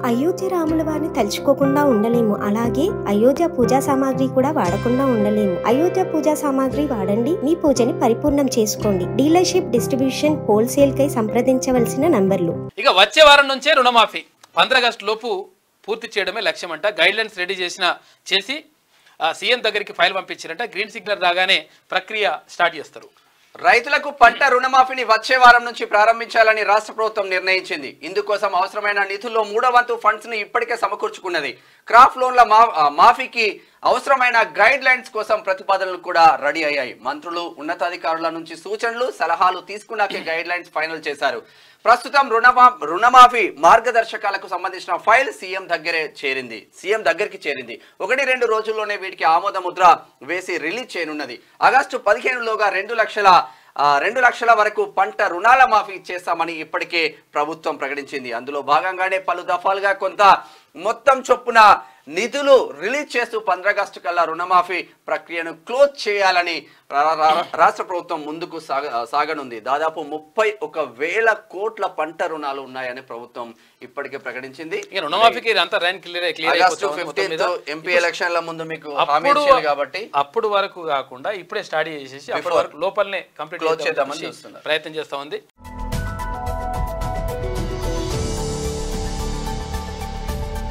అయోధ్య రాముల వారిని తలుచుకోకుండా ఉండలేము. అలాగే అయోధ్య పూజా సామాగ్రి కూడా వాడకుండా ఉండలేము. అయోధ్య పూజా సామాగ్రి వాడండి, మీ పూజని పరిపూర్ణం చేసుకోండి. డీలర్షిప్, డిస్ట్రిబ్యూషన్, హోల్సేల్ కై సంప్రదించవలసిన నంబర్లు. ఇక వచ్చే వారం నుంచే రుణమాఫీ 15 ఆగస్టు లోపు పూర్తి చేయడమే లక్ష్యం అంట. గైడ్ లైన్స్ రెడీ చేసి సీఎం దగ్గరికి ఫైల్ పంపించారంట. గ్రీన్ సిగ్నల్ రాగానే ప్రక్రియ స్టార్ట్ చేస్తారు. రైతులకు పంట రుణమాఫీని వచ్చే వారం నుంచి ప్రారంభించాలని రాష్ట్ర ప్రభుత్వం నిర్ణయించింది. ఇందుకోసం అవసరమైన నిధుల్లో 3వ వంతు ఫండ్స్ ను ఇప్పటికే సమకూర్చుకున్నది. క్రాప్ లోన్ల మాఫీకి అవసరమైన గైడ్ లైన్స్ కోసం ప్రతిపాదనలు కూడా రెడీ అయ్యాయి. మంత్రులు, ఉన్నతాధికారుల నుంచి సూచనలు, సలహాలు తీసుకున్నాకే గైడ్ లైన్స్ ఫైనల్ చేశారు. ప్రస్తుతం రుణమాఫీ మార్గదర్శకాలకు సంబంధించిన ఫైల్ సీఎం దగ్గరికి చేరింది. 1-2 రోజుల్లోనే వీటికి ఆమోద ముద్ర వేసి రిలీజ్ చేయనున్నది. ఆగస్టు 15లోగా 2 లక్షల వరకు పంట రుణాల మాఫీ చేస్తామని ఇప్పటికే ప్రభుత్వం ప్రకటించింది. అందులో భాగంగానే పలు దఫాలుగా కొంత మొత్తం చొప్పున నిధులు రిలీజ్ చేస్తూ 15 ఆగస్టు కల్లా రుణమాఫీ ప్రక్రియను క్లోజ్ చేయాలని రాష్ట్ర ప్రభుత్వం ముందుకు సాగనుంది. దాదాపు 31,000 కోట్ల పంట రుణాలు ఉన్నాయని ప్రభుత్వం ఇప్పటికే ప్రకటించింది. ఎంపీ ఎలక్షన్ల ముందు మీకు కాబట్టి అప్పుడు వరకు కాకుండా ఇప్పుడే స్టార్ట్ చేసేసి అప్పటి వరకు లోపలనే కంప్లీట్ చేద్దామని ప్రయత్నం చేస్తా ఉంది.